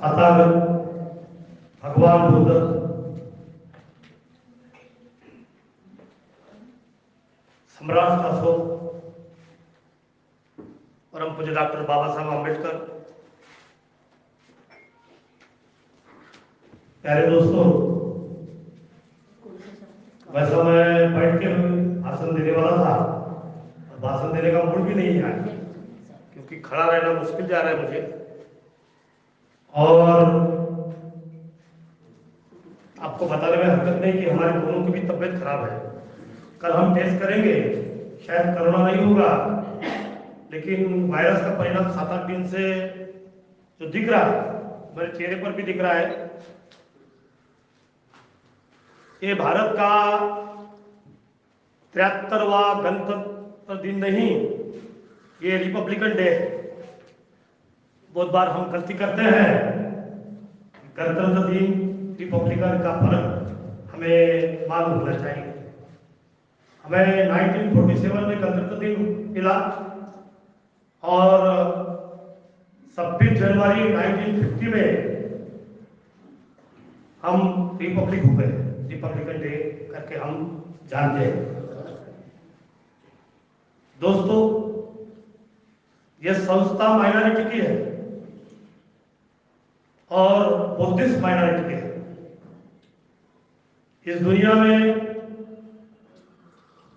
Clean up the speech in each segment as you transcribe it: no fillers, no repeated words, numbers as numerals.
तथागत भगवान बुद्ध सम्राट अशोक परम पूज्य डॉक्टर बाबा साहब आम्बेडकर, प्यारे दोस्तों, वैसा मैं बैठ के भाषण देने वाला था और भाषण देने का मूड भी नहीं है क्योंकि खड़ा रहना मुश्किल जा रहा है मुझे। और आपको बताने में हरकत नहीं कि हमारे दोनों की भी तबीयत खराब है। कल हम टेस्ट करेंगे, शायद कोरोना नहीं होगा, लेकिन वायरस का परिणाम 7-8 दिन से जो दिख रहा है, मेरे चेहरे पर भी दिख रहा है। ये भारत का 73वां गणतंत्र दिन नहीं, ये रिपब्लिकन डे है। बहुत बार हम गलती करते हैं। गणतंत्र दिन रिपब्लिकन का फर्क हमें मालूम होना चाहिए। हमें 1947 में गणतंत्र दिन मिला और 26 जनवरी 1950 में हम रिपब्लिक हो गए। रिपब्लिकन डे करके हम जानते हैं। दोस्तों, यह संस्था माइनॉरिटी की है और बुद्धिस्ट माइनॉरिटी की है। इस दुनिया में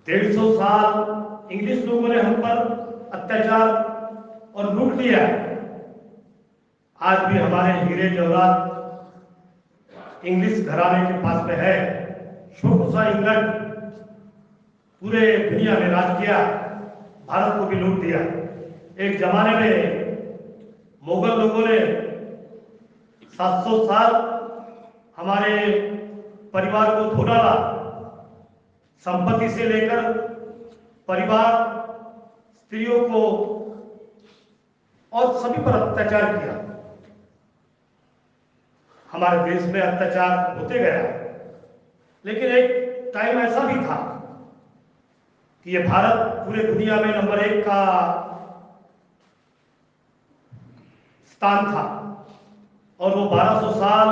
150 साल इंग्लिश लोगों ने हम पर अत्याचार और लूट दिया। आज भी हमारे हीरे जवाहरात इंग्लिश घराने के पास में है। छोटा सा इंग्लैंड पूरे दुनिया में राज किया, भारत को भी लूट दिया। एक जमाने में मुगल लोगों ने 700 साल हमारे परिवार को धो डाला। संपत्ति से लेकर परिवार, स्त्रियों को और सभी पर अत्याचार किया। हमारे देश में अत्याचार होते गया, लेकिन एक टाइम ऐसा भी था कि ये भारत पूरे दुनिया में नंबर 1 का स्थान था और वो 1200 साल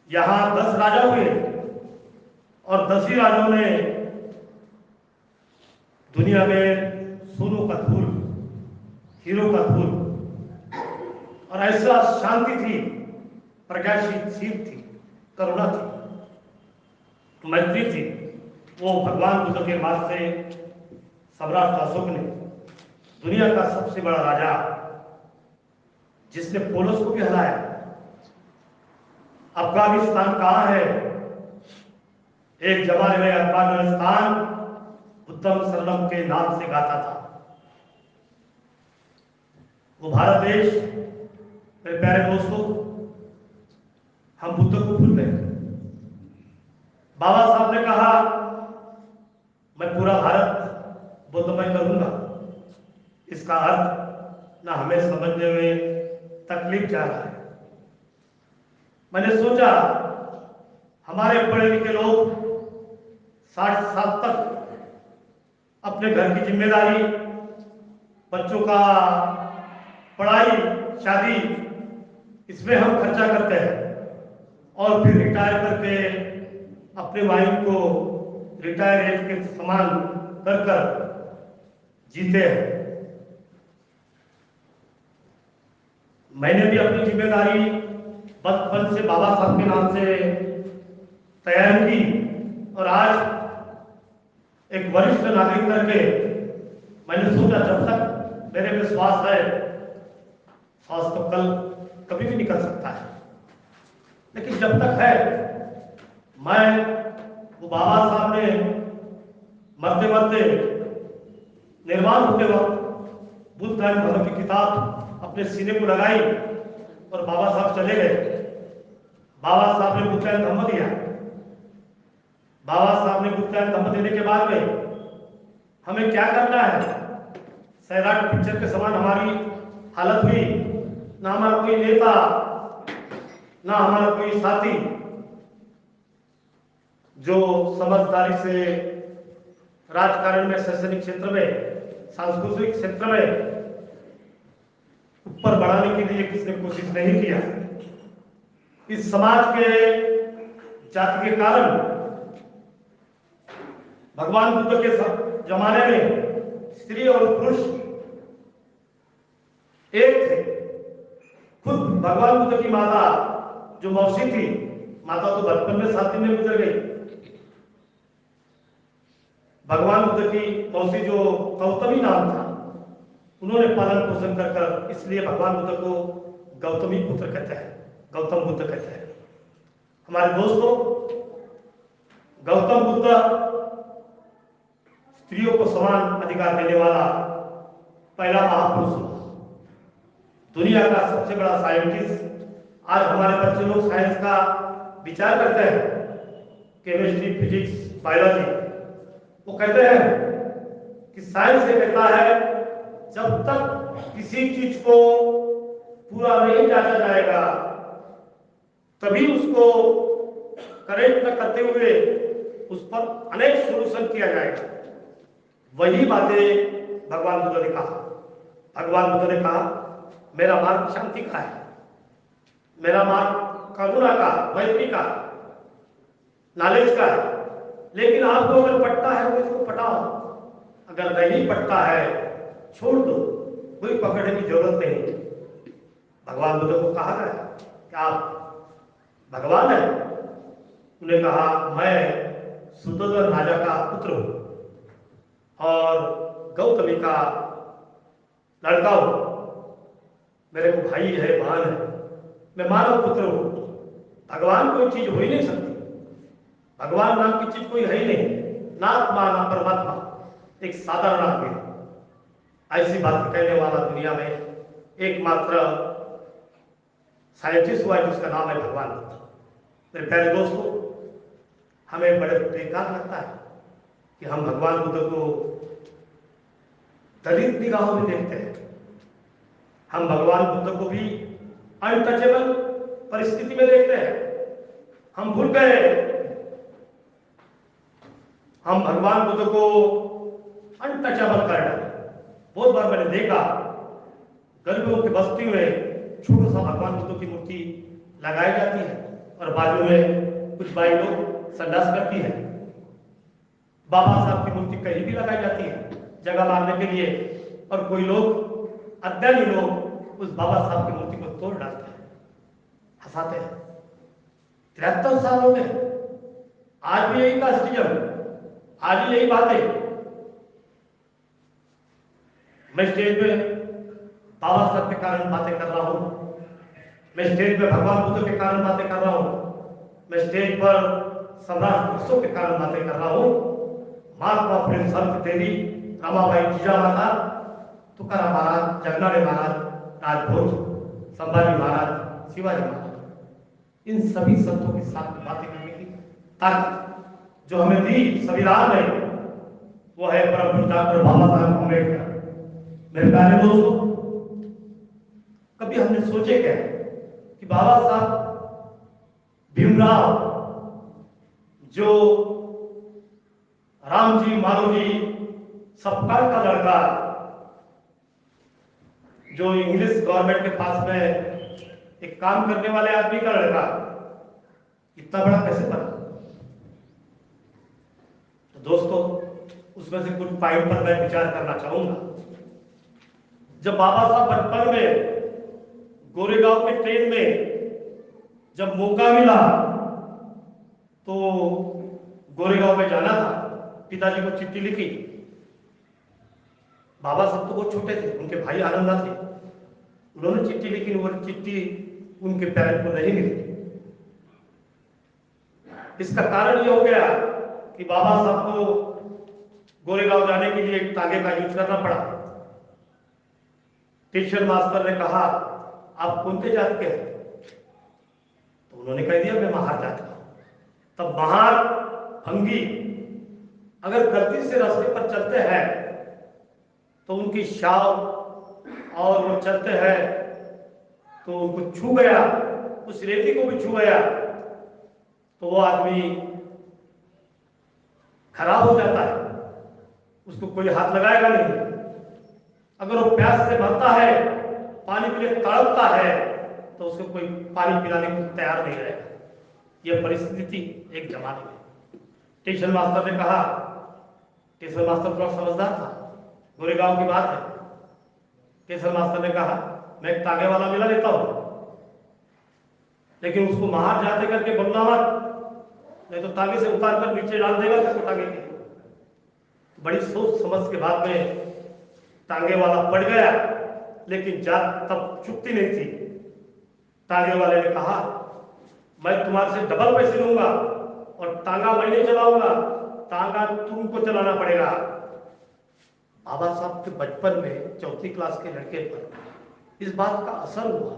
यहां 10 राजा हुए और 10 ही राजाओं ने दुनिया में सोनों का धूल, हीरो का धूल, और ऐसा शांति थी, प्रज्ञाशील थी, करुणा थी, मैत्री थी। वो भगवान बुद्ध के बाद से सम्राट अशोक ने, दुनिया का सबसे बड़ा राजा, जिसने पोलस को भी हराया। अफगानिस्तान कहाँ है? एक जमाने में अफगानिस्तान बुद्धम शरणम के नाम से गाता था। वो भारत देश, मेरे प्यारे दोस्तों, हम बुद्ध को भूल गए। बाबा साहब ने कहा, मैं पूरा भारत बुद्धमय करूंगा। इसका अर्थ ना हमें समझने में तकलीफ जा रहा है। मैंने सोचा, हमारे पढ़े लिखे लोग 60 साल तक अपने घर की जिम्मेदारी, बच्चों का पढ़ाई, शादी, इसमें हम खर्चा करते हैं और फिर रिटायर करके अपने वाइफ को रिटायर एज के समान कर जीते हैं। मैंने भी अपनी जिम्मेदारी बचपन से बाबा साहब के नाम से तैयार की और आज एक वरिष्ठ नागरिक करके मैंने सोचा, जब तक मेरे में श्वास है, श्वास तो कल कभी भी निकल सकता है, लेकिन जब तक है, मैं वो बाबा साहब ने मरते मरते, निर्वाण होते वक्त बुद्ध एंड धर्म की किताब अपने सीने को लगाई और बाबा साहब चले गए। बाबा साहब ने बुद्ध एंड धर्म दिया। बाबा साहब ने बुद्ध एंड धर्म देने के बाद में हमें क्या करना है? सैराट पिक्चर के समान हमारी हालत हुई। ना हमारा कोई नेता, ना हमारा कोई साथी जो समझदारी से राजकारण में, शैक्षणिक क्षेत्र में, सांस्कृतिक क्षेत्र में ऊपर बढ़ाने के लिए किसने कोशिश नहीं किया। इस समाज के जाति के कारण भगवान बुद्ध के जमाने में स्त्री और पुरुष एक थे। खुद भगवान बुद्ध की माता जो मौसी थी, माता तो बचपन में 7 दिन में गुजर गई। भगवान बुद्ध की मौसी जो गौतमी नाम था, उन्होंने पालन पोषण कर इसलिए भगवान बुद्ध को गौतमी पुत्र कहते हैं, गौतम बुद्ध कहते हैं। हमारे दोस्तों, गौतम बुद्ध स्त्रियों को समान अधिकार देने वाला पहला महापुरुष हुआ। दुनिया का सबसे बड़ा साइंटिस्ट। आज हमारे बच्चे लोग साइंस का विचार करते हैं, केमिस्ट्री, फिजिक्स, बायोलॉजी। वो कहते हैं कि साइंस ये कहता है जब तक किसी चीज को पूरा नहीं जांचा जाएगा तभी उसको करेक्ट न करते हुए उस पर अनेक सोल्यूशन किया जाएगा। वही बातें भगवान बुद्ध ने कहा। भगवान बुद्ध ने कहा मेरा मार्ग शांति का है, मेरा मार्ग करुणा का, मैत्री का, नॉलेज का है। लेकिन आपको अगर पटता है तो इसको पटाओ, अगर नहीं पटता है छोड़ दो, कोई पकड़ने की जरूरत नहीं। भगवान बुद्ध को कहा गया कि आप भगवान है। उन्हें कहा मैं सुदोधन राजा का पुत्र हूं और गौतमी का लड़का हूं। मेरे को भाई है, बहन है, मैं मानव पुत्र हूं। भगवान कोई चीज हो ही नहीं सकती। भगवान नाम की चीज कोई है ही नहीं। ना आत्मा ना परमात्मा, एक साधारण आदमी। ऐसी बात कहने वाला दुनिया में एकमात्र साइंटिस्ट हुआ है जिसका नाम है भगवान बुद्ध। मेरे प्यारे दोस्तों, हमें बड़े बेकार लगता है कि हम भगवान बुद्ध को दलित निगाहों में देखते हैं। हम भगवान बुद्ध को भी अनटचेबल परिस्थिति में देखते हैं। हम भूल गए, हम भगवान बुद्ध को अनटचेबल कर डाले। बहुत बार मैंने देखा गरीबों की बस्ती में छोटा सा भगवान बुद्ध की मूर्ति लगाई जाती है और बाजू में कुछ भाई लोग संडास करती है। बाबा साहब की मूर्ति कहीं भी लगाई जाती है जगह मारने के लिए, और कोई लोग, अज्ञानी लोग, उस बाबा साहब की मूर्ति को तोड़ डालते हैं, हंसाते हैं। 73 सालों में आज भी यही कास्टिज्म, आज भी यही बातें। मैं स्टेज पे बाबा साहब के कारण बातें कर रहा हूं, मैं स्टेज पे भगवान बुद्ध के कारण बातें कर रहा हूं, मैं स्टेज पर सम्राट अशोक के कारण बातें कर रहा हूं, महात्मा प्रेम संत देवी, रमाबाई जिजामाता, तुकाराम महाराज, जगनाड़े महाराज, राजभोज, संभाजी महाराज, शिवाजी महाराज, इन सभी संतों के साथ बातें करने की ताकत जो हमें दी संविधान ने, वो है परम पूज्य डॉक्टर बाबा साहब अम्बेडकर। मेरे प्यारे दोस्तों, कभी हमने सोचे क्या कि बाबा साहब भीमराव, जो राम जी, माधव जी, सपकाल का लड़का, जो इंग्लिश गवर्नमेंट के पास में एक काम करने वाले आदमी का लड़का, इतना बड़ा कैसे बना? तो दोस्तों, उसमें से कुछ पॉइंट पर मैं विचार करना चाहूंगा। जब बाबा साहब बचपन में गोरेगांव के ट्रेन में जब मौका मिला तो गोरेगांव में जाना था, पिताजी को चिट्ठी लिखी। बाबा साहब तो बहुत छोटे थे, उनके भाई आनंदा थे, उन्होंने चिट्ठी लिखी, वो चिट्ठी उनके पेरेंट्स को नहीं मिली। इसका कारण ये हो गया कि बाबा साहब को गोरेगांव जाने के लिए तागे का यूज करना पड़ा। टीचर मास्टर ने कहा आप कौन से जात के हैं? तो उन्होंने कह दिया मैं महार जात का हूं। तब महार, भंगी अगर गलती से रास्ते पर चलते हैं तो उनकी शाव और वो चलते हैं तो उनको छू गया, उस रेती को भी छू गया तो वो आदमी खराब हो जाता है, उसको कोई हाथ लगाएगा नहीं। अगर वो प्यास से मरता है पानी के लिए तड़पता है तो उसको कोई पानी पिलाने को तैयार नहीं रहेगा। यह परिस्थिति थी एक जमाने में। ट्यूशन मास्टर ने कहा, ट्यूशन मास्टर थोड़ा समझदार था, गोरेगांव की बात है। ट्यूशन मास्टर ने कहा, मैं एक तागे वाला मिला लेता हूं, लेकिन उसको बाहर जाते करके बोलना मत, नहीं तो तागे से उतार कर नीचे डाल देगा तो टांगे की। बड़ी सोच समझ के बाद में टांगे वाला पड़ गया, लेकिन जात तब चुकती नहीं थी। टांगे वाले ने कहा, मैं तुम्हारे से डबल पैसे लूंगा और टांगा मैं नहीं चलाऊंगा, टांगा तुमको चलाना पड़ेगा। बाबा साहब के बचपन में चौथी क्लास के लड़के पर इस बात का असर हुआ।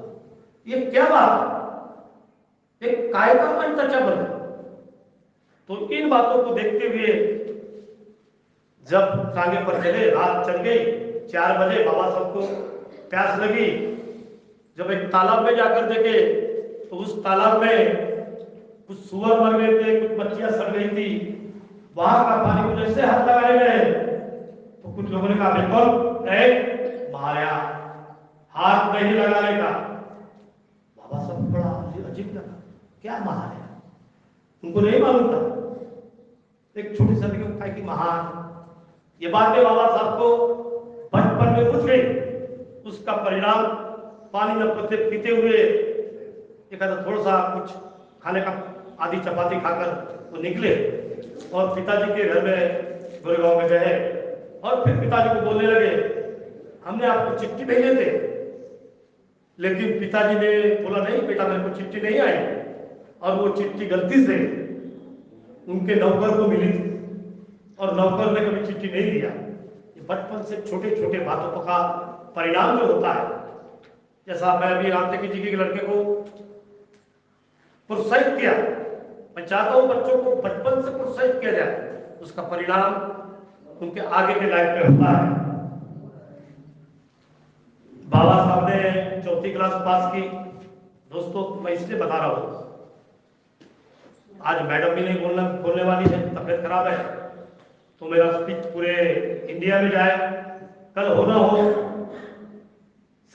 ये क्या बात, एक काय का अनटचेबल। तो इन बातों को देखते हुए जब टांगे पर चले, रात चल गई, 4 बजे बाबा साहब को प्यास लगी। जब एक तालाब में जाकर देखे तो उस तालाब में कुछ सुअर मर गए थे, कुछ मच्छियां सड़ गई थी। वहां का पानी को जैसे हाथ लगाए गए तो कुछ लोगों ने कहा, बिल्कुल माया, हाथ नहीं लगाने का। बाबा साहब बड़ा अजीब लगा, क्या महान है, उनको नहीं मालूम था। एक छोटी सी लड़की को की महान, ये बातें बाबा साहब को बचपन में पूछ गई। उसका परिणाम पानी में पीते हुए एक थोड़ा सा कुछ खाने का आधी चपाती खाकर वो निकले और पिताजी के घर में गोरेगांव में गए और फिर पिताजी को बोलने लगे, हमने आपको चिट्ठी भेजे थे। लेकिन पिताजी ने बोला, नहीं बेटा, मेरे को चिट्ठी नहीं आई, और वो चिट्ठी गलती से उनके नौकर को मिली थी और नौकर ने कभी चिट्ठी नहीं दिया। ये बचपन से छोटे छोटे बातों का परिणाम जो होता है, जैसा मैं अभी रामटेकी जी के लड़के को प्रोत्साहित किया, मैं चाहता हूं बच्चों को बचपन से प्रोत्साहित किया जाए, उसका परिणाम उनके आगे के लाइफ में होता है। बाबा साहब ने चौथी क्लास पास की। दोस्तों, मैं इसलिए बता रहा हूं, आज मैडम भी नहीं बोलने वाली है, तबियत खराब है, तो मेरा स्पीच पूरे इंडिया में जाए। कल हो ना हो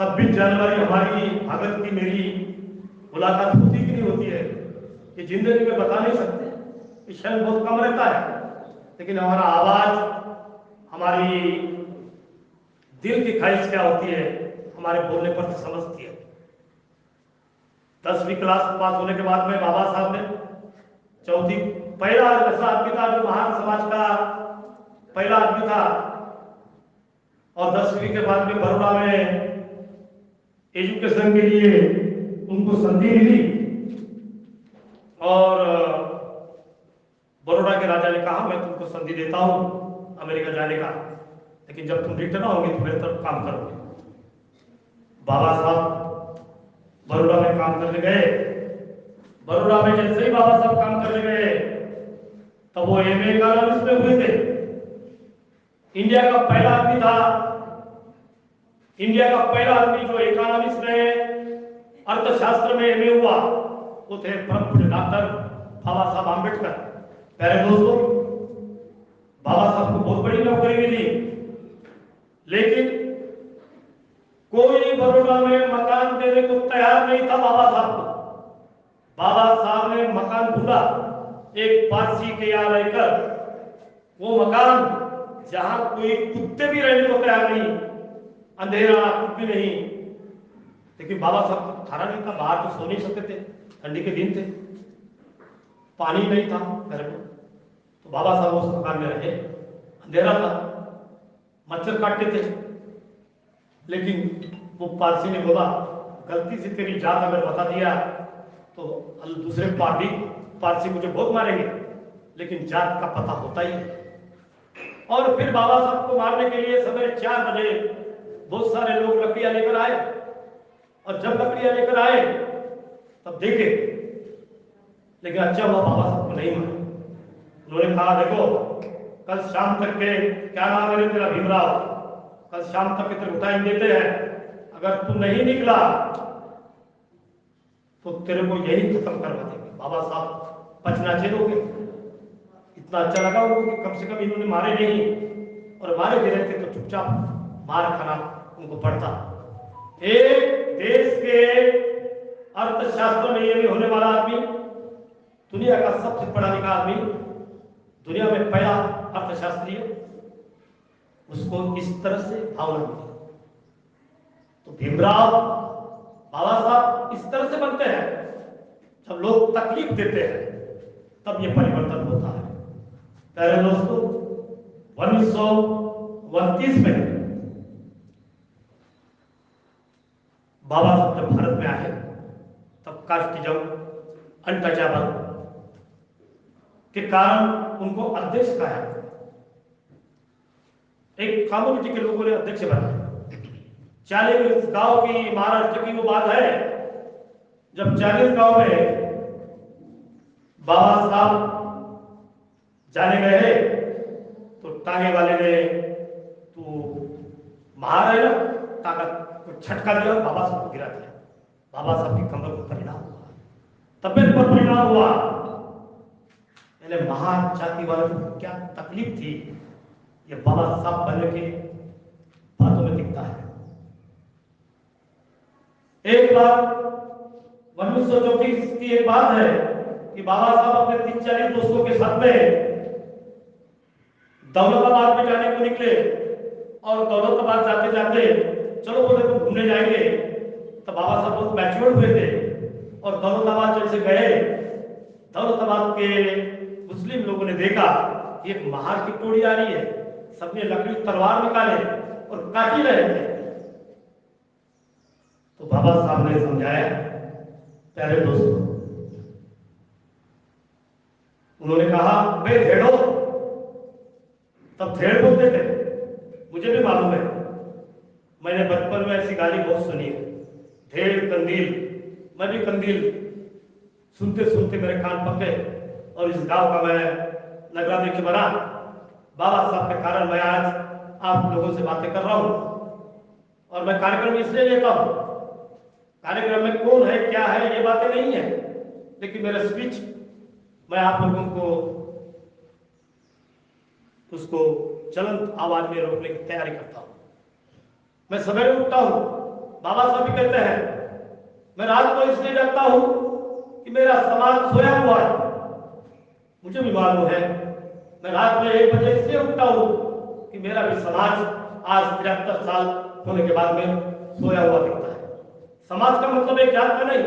26 जनवरी हमारी भगत की मेरी मुलाकात होती कि नहीं होती है, ये जिंदगी में बता नहीं सकते, ये क्षण बहुत कम रहता है। लेकिन हमारा आवाज, हमारी दिल की ख्वाहिश क्या होती है, हमारे बोलने पर समझती है। 10वीं क्लास पास होने के बाद में बाबा साहब ने चौथी, पहला ऐसा आदमी था जो महान समाज का पहला आदमी था, और 10वीं के बाद में बड़ौदा में एजुकेशन के लिए उनको संधि मिली और बड़ौदा के राजा ने कहा, मैं तुमको संधि देता हूं अमेरिका जाने का, लेकिन जब तुम रिटर्न आओगे तो मेरे तरफ काम करोगे। बाबा साहब बड़ौदा में काम करने गए। बड़ौदा में जैसे ही बाबा साहब काम करने गए तब वो एमए इकोनॉमिक्स में हुए थे। इंडिया का पहला आदमी था, इंडिया का पहला आदमी जो इकोनॉमिक्स में, अर्थशास्त्र में एमए हुआ, वो थे परम पूज्य डॉक्टर बाबा साहब आम्बेडकर। प्यारे दोस्तों, बाबा साहब को बहुत बड़ी नौकरी मिली, लेकिन कोई बड़ौदा में मकान देने को तैयार नहीं था बाबा साहब को। बाबा साहब ने मकान ढूंढा, एक पारसी के यहाँ रहकर, वो मकान जहां कोई कुत्ते भी रहने को तैयार नहीं, अंधेरा कुछ भी नहीं, लेकिन बाबा साहब को थारा नहीं था, बाहर तो सो नहीं सकते थे, ठंडी के दिन थे, पानी नहीं था घर में, तो बाबा साहब उस मकान में रहे। अंधेरा था, मच्छर काटते थे, लेकिन वो पारसी ने बोला, गलती से तेरी जात अगर बता दिया तो दूसरे पारसी मुझे बहुत मारेंगे, लेकिन जात का पता होता ही है। और फिर बाबा साहब को मारने के लिए सवेरे 4 बजे बहुत सारे लोग लकड़ियां लेकर आए, और जब लकड़ियां लेकर आए तब देखे, लेकिन अच्छा हुआ बाबा साहब को नहीं मारा। उन्होंने कहा, देखो कल शाम तक के, क्या नाम है तेरा, भीमराव, कल शाम तक के तेरे टाइम देते हैं, अगर तू नहीं निकला तो तेरे को यही खत्म करवा देंगे। बाबा साहब पचनाचे हो गए। इतना अच्छा लगा उनको कि कम से कम इन्होंने मारे नहीं, और मारे भी रहते तो चुपचाप मार खाना उनको पड़ता। एक देश के अर्थशास्त्र में एमए होने वाला आदमी, दुनिया का सबसे पढ़ा लिखा आदमी, दुनिया में पहला अर्थशास्त्री, उसको इस तरह से भावना मिली। तो भीमराव बाबा साहब इस तरह से बनते हैं, जब लोग तकलीफ देते हैं तब ये परिवर्तन होता है। प्यारे दोस्तों, 1929 में बाबा साहब जब भारत में आए तब कास्टिज्म, अनटचेबल के कारण उनको अध्यक्ष कहा। एक कम्युनिटी के लोगों ने अध्यक्ष बनाया। 40 गांव की महाराष्ट्र की वो बात है, जब 40 गांव में बाबा साहब जाने गए तो टांगे वाले ने तो मार है ना, टांगा को झटका दिया, बाबा साहब को गिरा दिया। बाबा साहब की कमर पर परिणाम हुआ, तबियत पर परिणाम हुआ। महान जाति वालों को क्या तकलीफ थी, ये बाबा साहब बनने के बातों में दिखता है। एक बार 1934 की एक बात है कि बाबा साहब अपने 30-40 दोस्तों के साथ में दौलताबाद में जाने को निकले, और दौलताबाद जाते जाते चलो बोले तो घूमने जाएंगे। तो बाबा साहब बहुत मैच्योर हुए थे और दौलताबाद जैसे गए, दौलताबाद के मुस्लिम लोगों ने देखा ये महार की टोली आ रही है, सबने लकड़ी तलवार निकाले और काट ही रहे थे। तो बाबा साहब ने समझाया, प्यारे दोस्तों, उन्होंने कहा बे धेड़ो, तब धेड़ बोलते थे, मुझे भी मालूम है, मैंने बचपन में ऐसी गाली बहुत सुनी है, धेड़ कंदील। मैं भी कंदील सुनते सुनते मेरे कान पके और इस गांव का मैं नगराध्यक्ष बना। बाबा साहब के कारण मैं आज आप लोगों से बातें कर रहा हूं, और मैं कार्यक्रम इसलिए लेता हूं, कार्यक्रम में कौन है क्या है ये बातें नहीं है, लेकिन मेरा स्पीच मैं आप लोगों को उसको चलंत आवाज में रोकने की तैयारी करता हूं। मैं सवेरे उठता हूं, बाबा साहब भी कहते हैं मैं रात को इसलिए जगता हूं कि मेरा समाज सोया हुआ है। मुझे भी मालूम है, मैं रात में 1 बजे इसलिए उठता हूं कि मेरा भी समाज आज 73 साल होने के बाद में सोया हुआ दिखता है। समाज का मतलब एक जात का नहीं,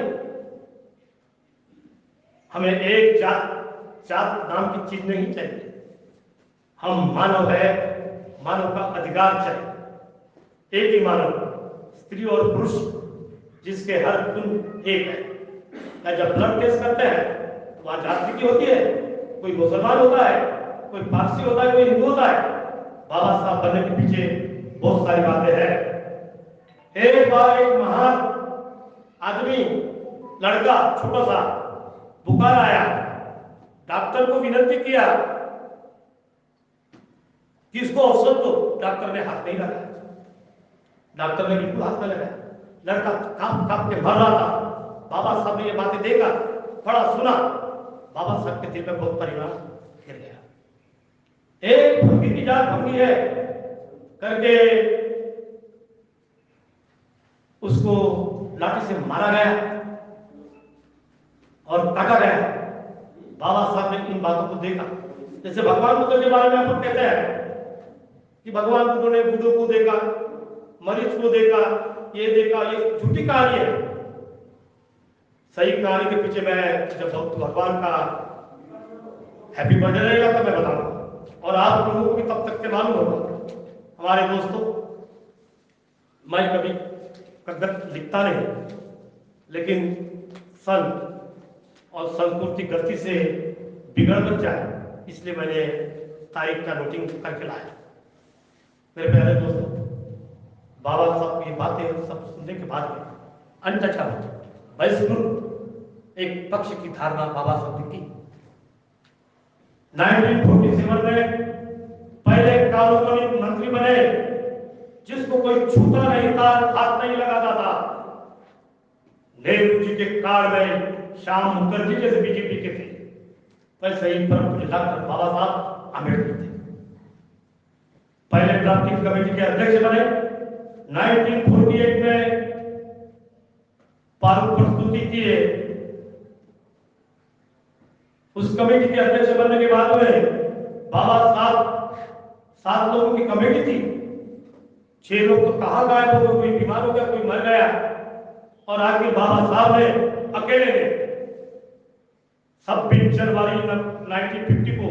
हमें एक जात नाम की चीज नहीं चाहिए। हम मानव है, मानव का अधिकार चाहिए। एक ही मानव, स्त्री और पुरुष, जिसके हर गुण एक है। जब ब्लड टेस्ट करते हैं तो वहां जाति की होती है, कोई मुसलमान होता है, कोई पारसी होता है, कोई हिंदू होता है। बाबा साहब बनने के पीछे बहुत सारी बातें हैं। एक बार एक महान आदमी, लड़का छोटा सा, बुखार आया, डॉक्टर को विनती किया कि इसको औषध दो। डॉक्टर ने हाथ नहीं लगाया, डॉक्टर ने बिल्कुल हाथ नहीं लगाया। लड़का कांप कांप के मर रहा था। बाबा साहब ने ये बातें देखा, बड़ा सुना, बाबा साहब के दिल में बहुत परिणाम गिर गया। एक भंगी की जात भंगी है करके उसको लाठी से मारा गया और काटा गया। बाबा साहब ने इन बातों को देखा। जैसे भगवान बुद्ध के बारे में हम कहते हैं कि भगवान बुद्ध ने बुद्धों को देखा, मरीज को देखा, ये देखा, ये झूठी कहानी है। सही कहानी के पीछे मैं जब भगवान का हैप्पी बर्थडे रहेगा तब मैं बताऊंगा, और आप लोगों को भी तब तक के मालूम होगा। हमारे दोस्तों, मैं कभी कगत लिखता नहीं, लेकिन सन और संस्कृति गलती से बिगड़ मत जाए, इसलिए मैंने तारीख का नोटिंग करके लाया। मेरे प्यारे दोस्तों, बाबा साहब की बातें सब सुनने के बाद में अनटचेबल, वैश्विक एक पक्ष की धारणा बाबा साहब ने की। 1947 में पहले कानूनी मंत्री बने, जिसको कोई छूता नहीं था, हाथ नहीं लगाता था। नेहरू जी के काल में श्याम मुखर्जी जैसे बीजेपी के थे, वैसे ही परम पूज्य डॉक्टर बाबा साहब आम्बेडकर थे। पहले ड्राफ्टिंग कमेटी के अध्यक्ष बने। 1948 में पारुल प्रस्तुति की है। उस कमेटी के अध्यक्ष बनने के बाद में बाबा सात लोगों की कमेटी थी। 6 लोग तो कहाँ गायब हो गए, कोई बीमार हो गया, कोई मर गया, और आखिर बाबा साहब ने अकेले ने 26 जनवरी 1950 को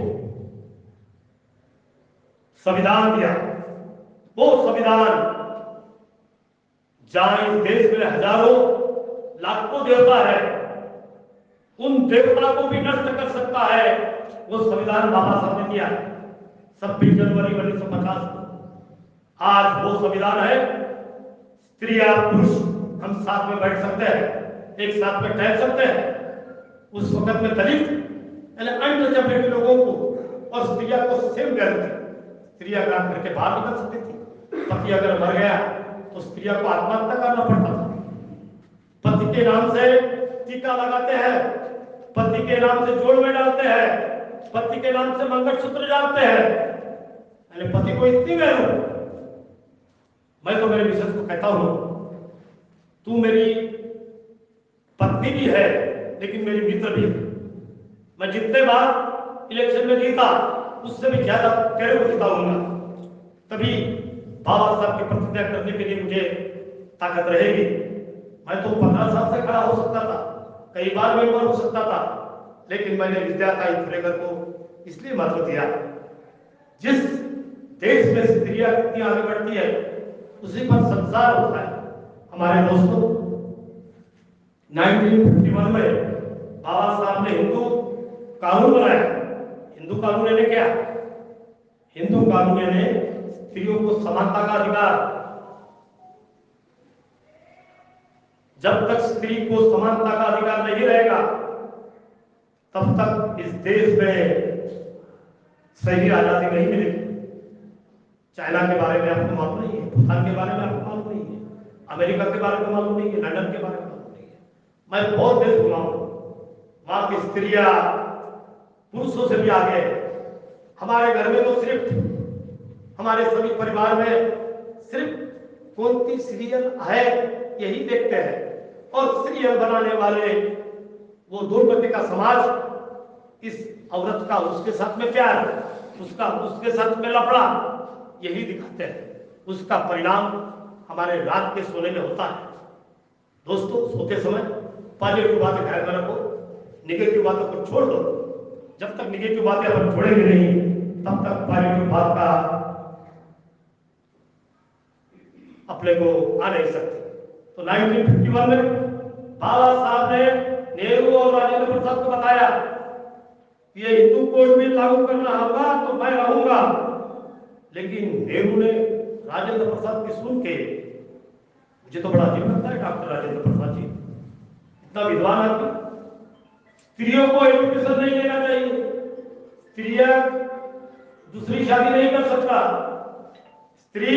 संविधान दिया। वो संविधान जहां इस देश में हजारों लाखों देवता है, उन देवता को भी नष्ट कर सकता है, वो संविधान बाबा साहब ने दिया 26 जनवरी 1950 को। आज वो संविधान है, स्त्री या पुरुष हम साथ में बैठ सकते हैं, एक साथ में टहल सकते हैं। उस वक्त में दलित यानी अनटचेबल लोगों को और स्त्रियां को सेम करती, स्त्रियां घर के बाहर निकल सकती थी। पति अगर मर गया तो स्त्रियों को आत्महत्या करना पड़ता था। पति के नाम से टीका लगाते हैं, पति के नाम से जोड़ में डालते हैं, पति के नाम से मंगलसूत्र डालते हैं, यानी पति को इतनी वैल्यू। मैं तो मेरे मिसेस को कहता हूं, तू मेरी पत्नी भी है लेकिन मेरी मित्र भी है। मैं जितने बार इलेक्शन में जीता उससे भी ज्यादा तेरे को जिताऊंगा, तभी बाबा साहब की प्रतिज्ञा करने के लिए मुझे ताकत रहेगी। मैं तो 15 साल से खड़ा हो सकता था, कई बार मेंबर हो सकता था, लेकिन मैंने विद्याताई फुलेकर को इसलिए महत्व दिया। जिस देश में स्त्रियां कितनी आगे बढ़ती है उसी पर संसार होता है। हमारे दोस्तों, 1951 में बाबा साहब ने हिंदू कानून बनाया। हिंदू कानून यानी क्या? हिंदू कानून यानी स्त्रियों को समानता का अधिकार। जब तक स्त्री को समानता का अधिकार नहीं रहेगा तब तक इस देश में सही आजादी नहीं मिलेगी। चाइना के बारे में आपको मालूम नहीं है, भूटान के बारे में आपको मालूम नहीं है, अमेरिका के बारे में मालूम नहीं है, लंदन के बारे में मालूम नहीं है। मैं बहुत देश घुमा हूं, वहां की स्त्रियां पुरुषों से भी आगे है। हमारे घर में तो सिर्फ हमारे सभी परिवार में सिर्फ कौन सी सीरियल है यही देखते हैं, और सीरियल बनाने वाले वो 2 टके का समाज इस औरत का उसके साथ में प्यार, उसका उसके साथ में लफड़ा यही दिखाते हैं। उसका परिणाम हमारे रात के सोने में होता है। दोस्तों, सोते समय पॉजिटिव बातें ध्यान में रखो, निगेटिव बातों को छोड़ दो। जब तक निगेटिव बातें अपन छोड़ेंगे नहीं तब तक पॉजिटिव बात का अपने को आ नहीं सकती। तो 1951 में बाबा साहब ने नेहरू और राजेंद्र प्रसाद को बताया ये हिंदू कोड भी लागू करना होगा तो मैं रहूंगा। लेकिन नेहरू ने राजेंद्र प्रसाद की सुन के, मुझे तो बड़ा अजीब लगता है डॉक्टर राजेंद्र प्रसाद जी, इतना विद्वान आदमी, स्त्रियों को एजुकेशन नहीं देना चाहिए, स्त्रियां दूसरी शादी नहीं कर सकता, स्त्री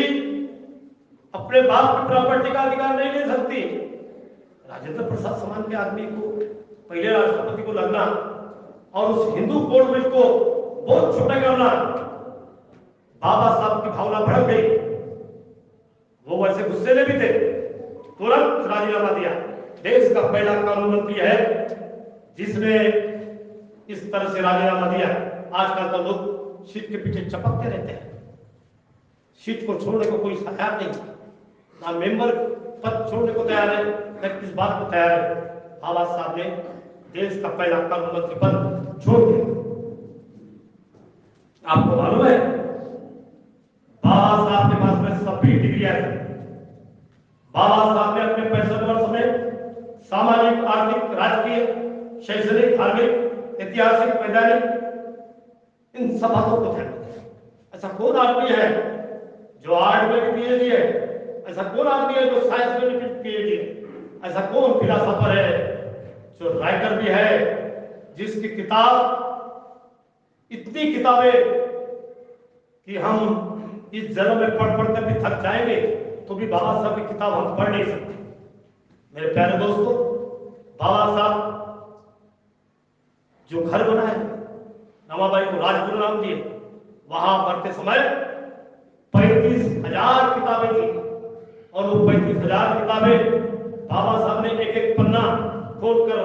अपने बाप की प्रॉपर्टी का अधिकार नहीं ले सकती। राजेंद्र प्रसाद समान के आदमी को पहले राष्ट्रपति को लगना और उस हिंदू कोड बिल को बहुत छोटा करना, बाबा साहब की भावना भड़क गई। वो वैसे गुस्से में भी थे, तुरंत राजीनामा दिया। देश का पहला कानून मंत्री है जिसने इस तरह से राजीनामा दिया। आजकल तो लोग सीट के पीछे चपकते रहते हैं, सीट को छोड़ने को कोई तैयार नहीं, ना मेंबर पद छोड़ने को तैयार है, न किस बात को तैयार है। बाबा साहब ने देश का पहला कानून मंत्री पद छोड़ दिया। आपको मालूम है बाबा साहब के पास में सभी डिग्रियां थी। बाबा साहब ने अपने 65 वर्ष में सामाजिक, आर्थिक, राजकीय, शैक्षणिक, धार्मिक, ऐतिहासिक, वैज्ञानिक इन सब बातों को ध्यान दिया। ऐसा कौन आदमी है जो आर्ट में भी पीएचडी है? ऐसा कौन आदमी है जो साइंस में भी पीएचडी है? ऐसा कौन फिलोसोफर है जो राइटर भी है, जिसकी किताब इतनी किताबें कि हम इस जन्म में पढ़ पढ़कर भी थक जाएंगे तो भी बाबा साहब की किताब हम पढ़ नहीं सकते। मेरे प्यारे दोस्तों, बाबा साहब जो घर बनाए, रमाबाई को राजगुरु नाम दिए, वहां पढ़ते समय 35,000 किताबें थी, और वो 35,000 किताबें बाबा साहब ने एक एक पन्ना खोलकर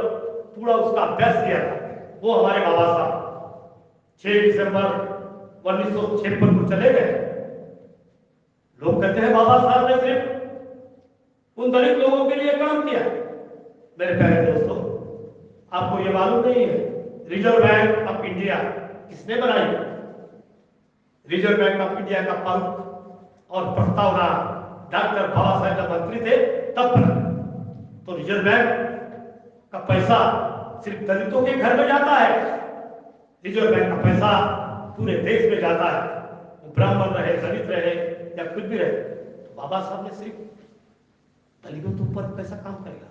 पूरा उसका अभ्यास किया था। वो हमारे बाबा साहब 6 दिसंबर 1956 को चले गए। लोग कहते हैं बाबा साहब ने सिर्फ उन दलित लोगों के लिए काम किया। मेरे प्यारे दोस्तों, आपको ये मालूम नहीं है रिजर्व बैंक ऑफ इंडिया किसने बनाई? रिजर्व बैंक ऑफ इंडिया का पद और प्रस्तावना डॉक्टर बाबा साहब जब मंत्री थे तब बना। तो रिजर्व बैंक का पैसा सिर्फ दलितों के घर में जाता है? रिजर्व बैंक का पैसा पूरे देश में जाता है। वो ब्राह्मण रहे, दलित रहे या कुछ भी रहे। तो बाबा साहब ने सिर्फ दलितों के ऊपर पैसा काम करेगा।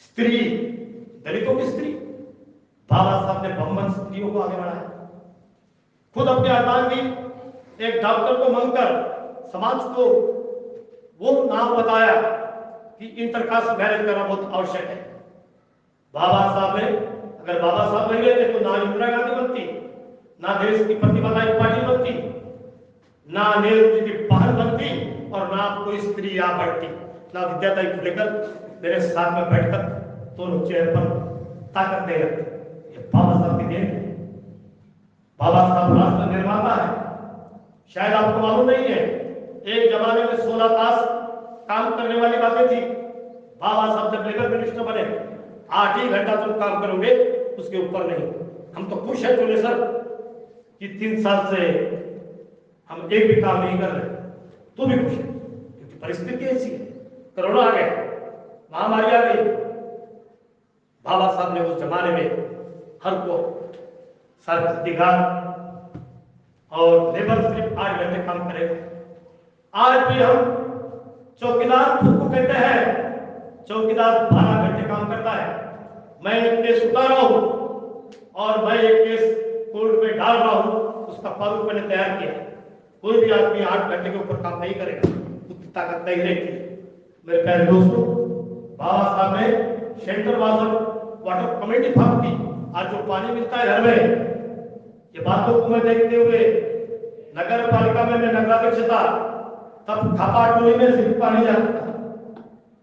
स्त्री, दलितों की स्त्री, बाबा साहब ने ब्राह्मण स्त्रियों को आगे बढ़ाया। खुद अपने अर्धांगिनी एक डॉक्टर को मांगकर समाज को वो नाम बताया कि इंटरकास्ट मैरिज करना बहुत आवश्यक है। बाबा साहब ने, अगर बाबा साहब नहीं रहते तो ना इंदिरा गांधी बनती, ना देश की प्रतिभा एक पार्टी बनती, ना नेहरू जी की बहन बनती और ना कोई स्त्री यहाँ बढ़ती, ना विद्यादाई फुलेकर मेरे साथ में बैठकर दोनों चेहरे पर ताकत दे रखती। ये बाबा साहब की देन। बाबा साहब राष्ट्र निर्माता है। शायद आपको मालूम नहीं है, एक जमाने में 16 तास काम करने वाली बातें थी। बाबा साहब जब लेबर मिनिस्टर बने 8 ही घंटा तुम काम करोगे, उसके ऊपर नहीं। हम तो खुश हैं चुने सर कि 3 साल से हम एक भी काम नहीं कर रहे। तू भी खुश है क्योंकि परिस्थिति ऐसी है। कोरोना आ गया, महामारी आ गई। बाबा साहब ने उस जमाने में हर को सरकार और लेबर सिर्फ 8 घंटे काम करेगा। आज भी हम चौकीदार खुद को कहते हैं चौकीदार 12 घंटे काम करता है। मैं एक केस उतार रहा हूं और मैं एक केस कोर्ट में डाल रहा हूं, उसका प्रारूप मैंने तैयार किया। कोई भी आदमी 8 घंटे के ऊपर काम नहीं करेगा, उसकी ताकत नहीं रहती। मेरे प्यारे दोस्तों, बाबा साहब ने सेंट्रल वाटर कमेटी फॉर्म की। आज जो पानी मिलता है घर में, ये बातों को मैं देखते हुए नगर पालिका में मैं नगराध्यक्ष था, तब खापा टोली में सिर्फ पानी जाता था।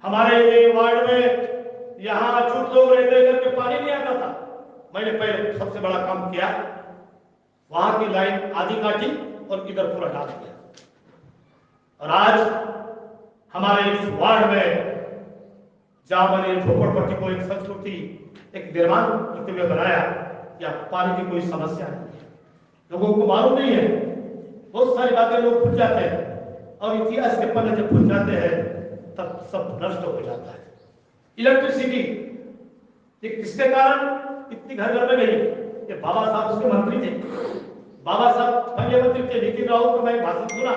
हमारे वार्ड में यहाँ छूट लोग रहते करके पानी नहीं आता था। मैंने पहले सबसे बड़ा काम किया, वहां की लाइन आधी काटी और इधर पूरा डाल दिया। और आज हमारे इस वार्ड में जहां मैंने झोपड़पट्टी को एक संस्कृति, एक निर्माण करते हुए बनाया, या पानी की कोई समस्या नहीं है। लोगों को मालूम नहीं है, बहुत सारी बातें लोग भूल जाते हैं और इतिहास के पन्ने जब भूल जाते हैं तब सब नष्ट हो जाता है। इलेक्ट्रिसिटी ये किसके कारण इतनी घर घर में गई? ये बाबा साहब उसके मंत्री थे। बाबा साहब पहले मंत्री थे। नितिन राउत को मैं भाषण सुना,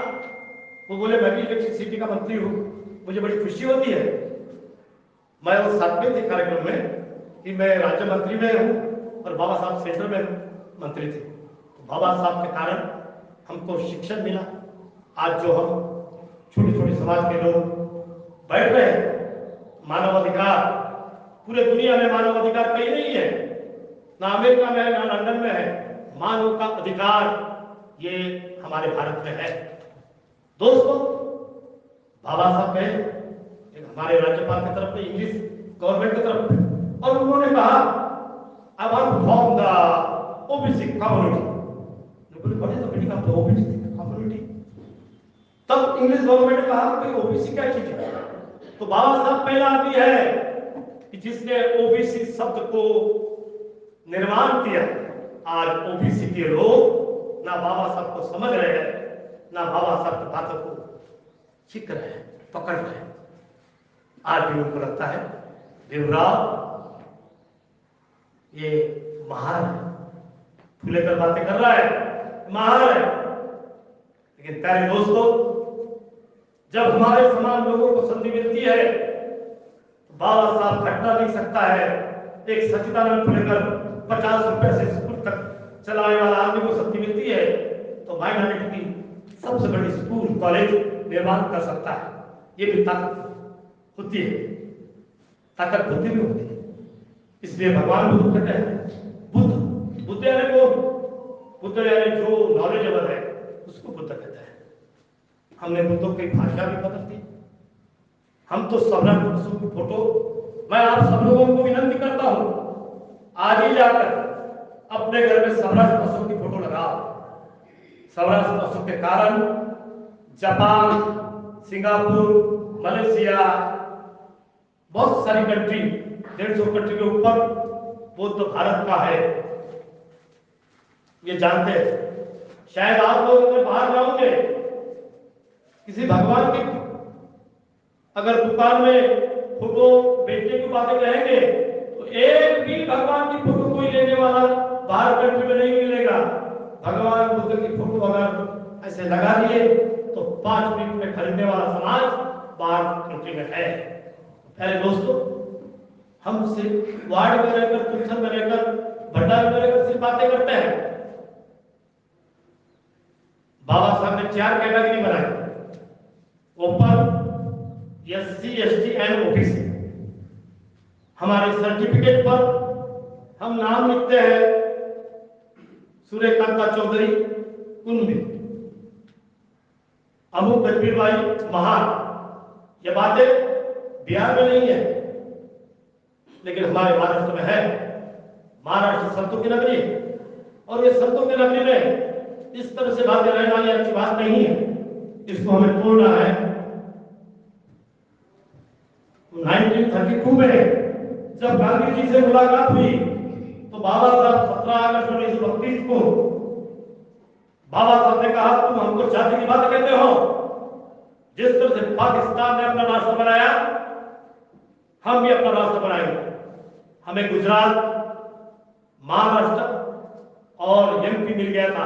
वो बोले मैं भी इलेक्ट्रिसिटी का मंत्री हूँ, मुझे बड़ी खुशी होती है। मैं उस साथ में थे कार्यक्रम में कि मैं राज्य मंत्री में हूँ और बाबा साहब सेंटर में मंत्री थे। तो बाबा साहब के कारण हमको शिक्षण मिला। आज जो हम छोटे छोटे समाज के लोग बैठ रहे हैं, मानव अधिकार, पूरे दुनिया में मानव अधिकार कहीं नहीं है, ना अमेरिका में है ना लंदन में है। मानव का अधिकार ये हमारे भारत में है। दोस्तों, बाबा साहब गए हमारे राज्यपाल की तरफ से, इंग्लिश गवर्नमेंट की तरफ, और उन्होंने कहा I want to form the OBC community. Community तब इंग्लिश गवर्नमेंट ने कहा कि ओबीसी क्या चीज है? तो बाबा साहब पहला आदमी है कि जिसने ओबीसी शब्द को निर्माण किया। आज ओबीसी के लोग ना बाबा साहब को समझ रहे हैं, ना बाबा साहब की बातों को सीख रहे हैं, पकड़ रहे हैं। आज भी उनको लगता है भीमराव ये महान है, फुलेकर बातें कर रहा है, महान है। लेकिन प्यारे दोस्तों, जब हमारे समान लोगों को संधि मिलती है तो बाबा साहब घटना लिख सकता है। एक सच्चिदानंद फुलेकर 50 रुपए से स्कूल तक चलाने वाला आदमी को संधि मिलती है तो माइनॉरिटी की सबसे बड़ी स्कूल कॉलेज निर्माण कर सकता है। ये भी ताकत होती है, ताकत बुद्धि भी होती है। इसलिए भगवान बुद्ध कहते हैं, बुद्ध यानी वो, बुद्ध यानी जो नॉलेजेबल है उसको बुद्ध कहते हैं। हमने बुद्धों की भाषा भी बदल दी। हम तो सम्राट अशोक की फोटो, मैं आप सब लोगों को विनंती करता हूं, आज ही जाकर अपने घर में सम्राट अशोक की फोटो लगाओ। सम्राट अशोक के कारण जापान, सिंगापुर, मलेशिया, बहुत सारी कंट्री, 150 कंट्री के ऊपर वो तो भारत का है, ये जानते हैं। शायद आप लोग अगर बाहर जाओगे, किसी भगवान की अगर दुकान में फोटो बेचने की बातें कहेंगे तो एक भी भगवान की फोटो कोई लेने वाला बाहर कंट्री में नहीं मिलेगा। भगवान बुद्ध की फोटो अगर ऐसे लगा दिए तो 5 मिनट में खरीदने वाला समाज बाहर कंट्री में है। प्यारे दोस्तों, हम सिर्फ वार्ड में रहकर, तुलसन में रहकर, भंडार में रहकर सिर्फ बातें करते हैं। बाबा साहब ने 4 कैटेगरी बनाई, open, SC, ST and OBC। हमारे सर्टिफिकेट पर हम नाम लिखते हैं सूर्यकांता चौधरी कुंभ, अमू कबीर भाई महान। ये बातें बिहार में नहीं है, लेकिन हमारे महाराष्ट्र में है। महाराष्ट्र संतों की नगरी, और ये संतों की नगरी में इस तरह से बातें रहने वाली अच्छी बात नहीं है, इसको हमें तोड़ना है। 1932 में जब गांधी जी से मुलाकात हुई तो बाबा साहब 17 अगस्त 1932 को बाबा साहब ने कहा, तुम हमको जाति की बात कहते हो? जिस तरह से पाकिस्तान ने अपना राष्ट्र बनाया, हम भी अपना राष्ट्र बनाएंगे। हमें गुजरात, महाराष्ट्र और MP मिल गया था,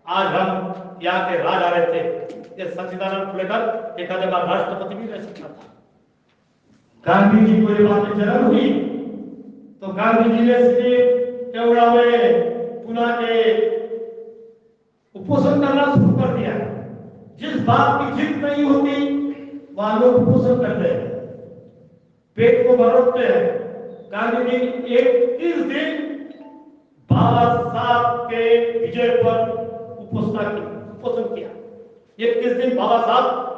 आज हम यहाँ के राजा रहे थे। ये सच्चिदानंद फुलेकर एक आधे बार राष्ट्रपति भी रह सकता था। गांधी जी को ये बातें जलन हुई तो गांधी जी ने सिर्फ केवड़ा में पुना के उपोषण करना शुरू कर दिया। जिस बात की जिद नहीं होती वहां लोग उपोषण करते हैं, पेट को बरतते हैं। गांधी जी 21 दिन बाबा साहब के विजय पर उपोषण किया। 21 दिन बाबा साहब,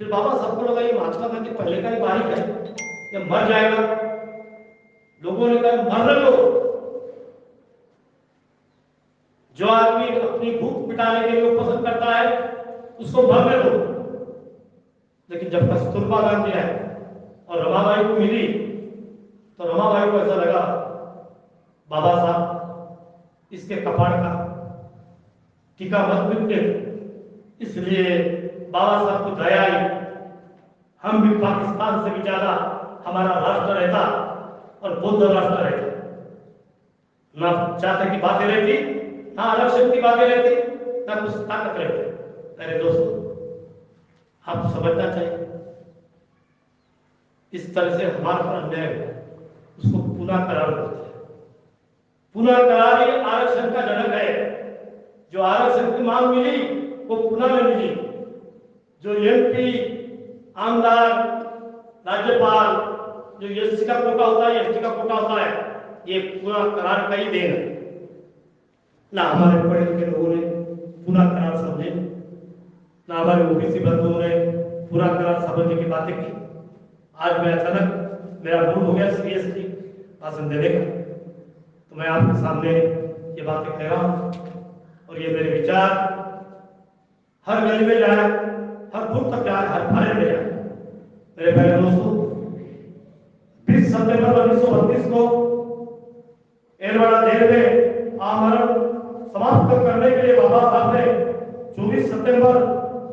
फिर बाबा साहब को लगा ये महात्मा गांधी पहले का ही बारिक है, ये मर जाएगा। लोगों ने कहा मरने लो, जो आदमी अपनी भूख मिटाने के लिए उपोषण करता है उसको मरने दो। लेकिन जब कस्तूरबा गांधी आए और रमाबाई को मिली तो रमाबाई को ऐसा लगा बाबा साहब इसके कपाड़ का टीका मत मिलते, इसलिए बाबा साहब को दया आई। हम भी पाकिस्तान से भी ज्यादा हमारा राष्ट्र रहता और बौद्ध राष्ट्र रहता, ना जाति की बातें रहती, ना आरक्षण की बातें रहती, ना कुछ ताकत रहती। मेरे दोस्तों, आप समझना चाहिए इस तरह से हमारे पर अन्याय हुआ, उसको पुनः करार बोलते हैं। पुनः करार ये आरक्षण का जनक है। जो आरक्षण की मांग मिली वो पुनः में मिली। जो MP, आमदार, राज्यपाल, जो SC का कोटा होता है, ST का कोटा होता है, ये पुनः करार का ही देन है। ना हमारे पढ़े लिखे लोगों ने पुनः करार समझे, ना हमारे OBC बंधुओं ने पुनः करार समझने की बातें की। आज मैं अचानक मेरा मूड हो गया सीरियसली भाषण देने का, तो मैं आपके सामने ये बातें कह रहा हूँ। और ये मेरे विचार हर गली में जाए, हर बूथ तक जाए, हर थाने में जाए। मेरे प्यारे दोस्तों, 20 सितंबर 1932 को एरवाड़ा जेल में आमरण समाप्त करने के लिए बाबा साहब ने 24 सितंबर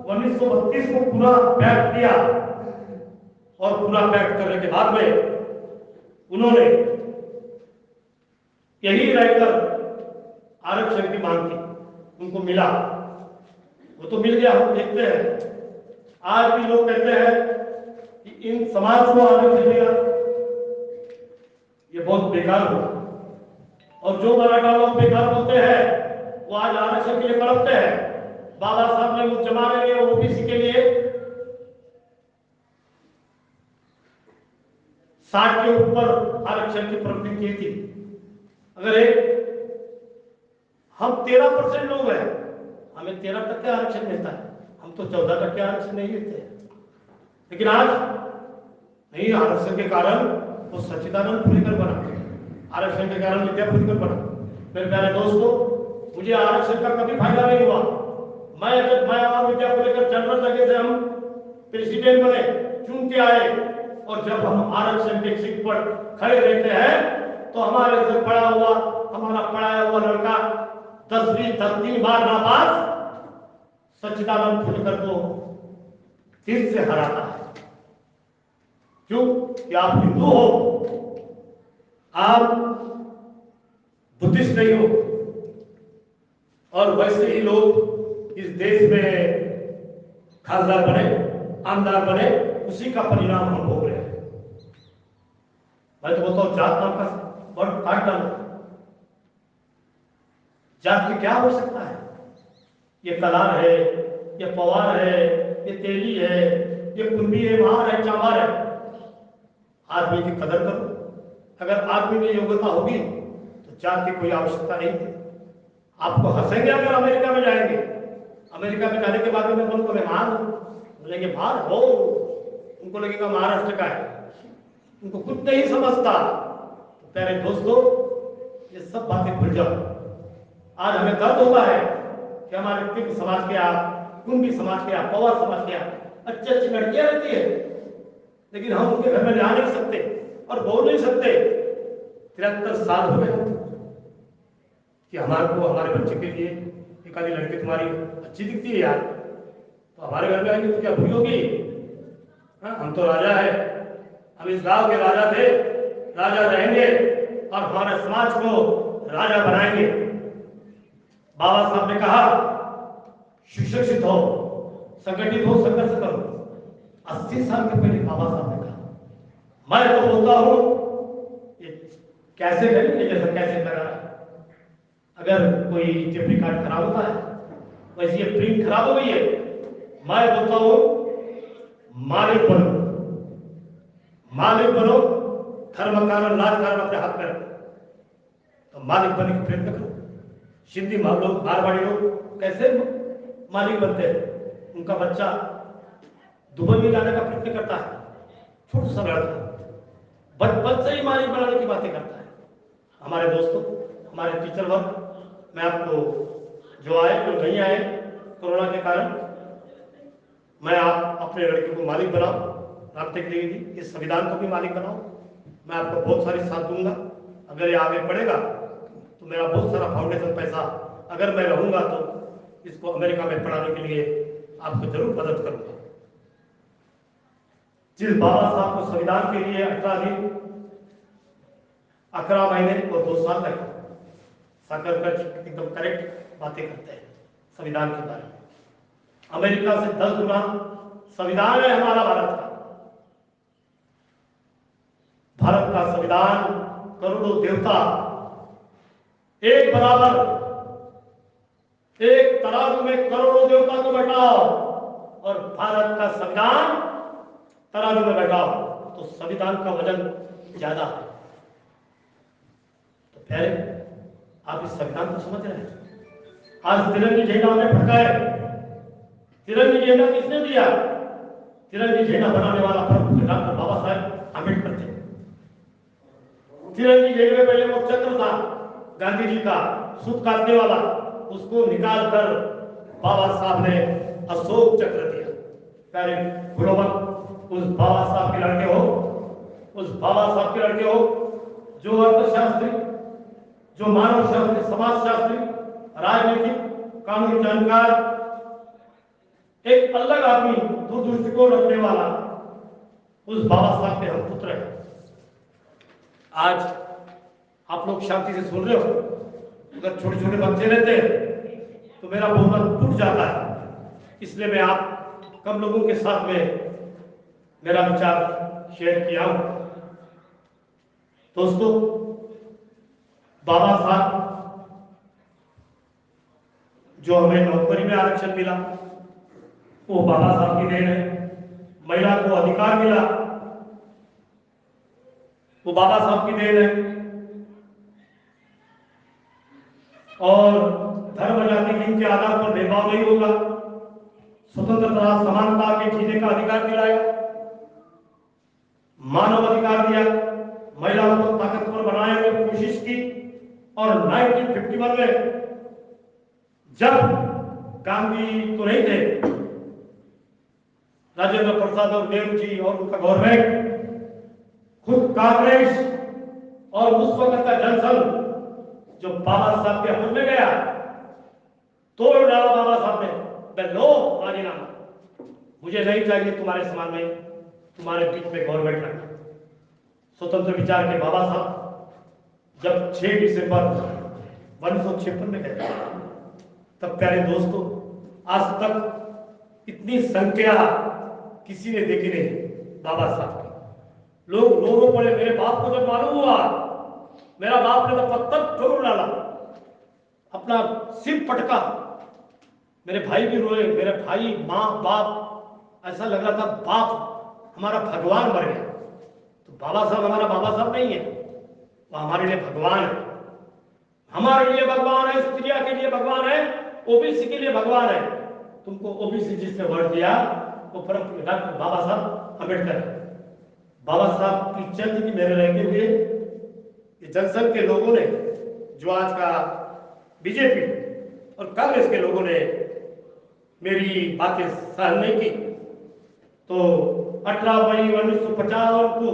1932 को पूरा पैक्ट किया। और पूरा पैक्ट करने के बाद में उन्होंने यही रहकर आरक्षण की मांग की, उनको मिला, वो तो मिल गया। हम देखते हैं आज भी लोग कहते हैं कि इन समाज को आरक्षण मिला, ये बहुत बेकार हुआ। और जो मराठा लोग बेकार होते हैं वो आज आरक्षण के लिए तड़पते हैं। बाबा साहब ने उस जमाने में OBC के लिए 60 के ऊपर आरक्षण की प्रवृत्ति की थी। अगर हम 13% लोग हैं, हमें 13% आरक्षण मिलता है, हम तो 14% आरक्षण नहीं मिलते हैं। लेकिन आज नहीं, आरक्षण के कारण वो सच्चिदानंद पुलिकर बना, आरक्षण के कारण विद्या पुलिकर बना। मेरे प्यारे दोस्तों, मुझे आरक्षण का कभी फायदा नहीं हुआ। मैं और विद्या पुलिकर जनरल जगह से हम प्रेसिडेंट बने, चुन के आए, और जब हम आरक्षण के सीट पर खड़े रहते हैं तो हमारे से हमारा पढ़ाया हुआ लड़का 10वीं तक 3 बार नापास सच्चिदानंद पुलिकर को दिल से हराता है। क्यों? कि आप हिंदू हो, आप बुद्धिस्ट नहीं हो, और वैसे ही लोग इस देश में खासदार बने, आमदार बने, उसी का परिणाम हम भोग रहे हैं। मैं तो बोलता हूं, जात नाम का वर्ड काट डालो। जात की क्या आवश्यकता है? ये कलार है, ये पवार है, ये तेली है, ये कुंभी है, महार है, चामार है। आदमी की कदर करो। अगर आदमी में योग्यता होगी तो जात की कोई आवश्यकता नहीं है। आपको हंसेंगे अगर अमेरिका में जाएंगे, अमेरिका में जाने के बाद में बोलूँ मैं महार हूँ, बोलेंगे महार हो, उनको लगेगा महाराष्ट्र का है, उनको कुछ नहीं समझता। तो प्यारे दोस्तों, ये सब बातें भूल जाओ। आज हमें दर्द होता है कि हमारे तिब्बत समाज के आप, कुंभी समाज के आप, पवार समाज के आप अच्छी अच्छी लड़कियां रहती है, लेकिन हम उनके घर में जा नहीं सकते और बोल नहीं सकते। 73 साल हो गए कि हमारे को हमारे बच्चे के लिए एक आधी लड़की तुम्हारी अच्छी दिखती है यार, तो हमारे घर में आएंगे तो क्या भूल होगी? हम तो राजा है, हम इस गांव के राजा थे, राजा रहेंगे और हमारे समाज को राजा बनाएंगे। बाबा साहब ने कहा, सुशिक्षित हो, संगठित हो, संघर्ष करो। 80 साल के पहले बाबा साहब ने कहा। मैं तो बोलता हूं, ये कैसे करेंगे जैसा कैसे लगा। अगर कोई टेप रिकॉर्ड खराब होता है, वैसे ये प्रिंट खराब हो गई है, मैं बोलता हूं मालिक बनो, मालिक बनो, धर्म कारण राजकारण अपने हाथ में रखो। तो मालिक बनने की प्रयत्न करो। सिंधी लोग, मारवाड़ी लोग कैसे मालिक बनते हैं? उनका बच्चा दुबई में जाने का प्रयत्न करता है, छोटा सा लड़का बचपन से ही मालिक बनाने की बातें करता है। हमारे दोस्तों, हमारे टीचर वर्ग, मैं आपको जो आए जो नहीं आए कोरोना के कारण, मैं आप अपने लड़के को मालिक बनाओ, रामटेक देवी जी, इस संविधान को भी मालिक बनाओ। मैं आपको बहुत सारी साथ दूंगा। अगर ये आगे बढ़ेगा तो मेरा बहुत सारा फाउंडेशन पैसा, अगर मैं रहूंगा तो इसको अमेरिका में पढ़ाने के लिए आपको जरूर मदद करूंगा। जिस बाबा साहब को संविधान के लिए 18 दिन, 11 महीने और 2 साल तक साकर कर एकदम करेक्ट बातें करते हैं संविधान के बारे में। अमेरिका से 10 गुना संविधान है हमारा भारत का। भारत का संविधान, करोड़ों देवता एक बराबर, एक तराजू में करोड़ों देवता को बैठाओ और भारत का संविधान तराजू में बैठाओ तो संविधान का वजन ज्यादा है। तो पहले आप इस संविधान को समझ रहे हैं। आज तिरंगी झंडा हमने फटकाया, तिरंगी झंडा किसने दिया? तिरंगी झंडा बनाने वाला डॉक्टर बाबा साहेब अम्बेडकर थे। तिरंगी झंडे में पहले वो चक्र था गांधी जी का, सूत काटने वाला, उसको निकाल कर बाबा साहब ने अशोक चक्र दिया। प्यारे भूलो मत, उस बाबा साहब के लड़के हो, उस बाबा साहब के लड़के हो जो अर्थशास्त्री, जो मानव शास्त्री, समाज शास्त्री, राजनीतिक, कानूनी जानकार, एक अलग आदमी, दूरदृष्टिकोण रखने वाला, उस बाबा साहब के हम पुत्र हैं। आज आप लोग शांति से सुन रहे हो। अगर छोटे छोटे बच्चे रहते हैं तो मेरा बोलना टूट जाता है, इसलिए मैं आप कम लोगों के साथ में मेरा विचार शेयर किया हूं। दोस्तों, बाबा साहब जो हमें नौकरी में आरक्षण मिला वो बाबा साहब की देन है। महिला को अधिकार मिला वो बाबा साहब की देन है। और धर्म, जाति, लिंग के आधार पर भेदभाव नहीं होगा। स्वतंत्रता, समानता के जीने का अधिकार दिलाया मानव अधिकार दिया, महिलाओं को ताकतवर बनाने की कोशिश की। और 1951 में जब गांधी तो नहीं थे, राजेंद्र प्रसाद और नेहरू जी और उनका गवर्नमेंट, खुद कांग्रेस और उस वक्त का जनसंघ जो बाबा साहब के हाथ में गया, तोड़ डाला बाबा साहब ने। लो राजीनामा, मुझे नहीं चाहिए तुम्हारे समान में, तुम्हारे बीच में गवर्नमेंट रखना। स्वतंत्र विचार के बाबा साहब जब 6 दिसंबर 1956 में गए, तब प्यारे दोस्तों, आज तक इतनी संख्या किसी ने देखी नहीं बाबा साहब की। लोग रो रो पड़े। मेरे बाप को जब मालूम हुआ, मेरा बाप ने तो पत्थर ठोक डाला, अपना सिर पटका। मेरे भाई भी रोए, मेरे भाई, माँ, बाप, ऐसा लग रहा था बाप हमारा भगवान मर गया। तो बाबा साहब हमारा बाबा साहब नहीं है, वो हमारे लिए भगवान है। हमारे लिए भगवान है, स्त्रिया के लिए भगवान है, ओबीसी के लिए भगवान है। तुमको ओबीसी जिसने वर्ड दिया वो परम डॉक्टर बाबा साहब अम्बेडकर। बाबा साहब की चर्च की मेरे रहते हुए ये जनसंघ के लोगों ने, जो आज का बीजेपी और कांग्रेस के लोगों ने मेरी बातें सहन नहीं की, तो 18 मई 1955 को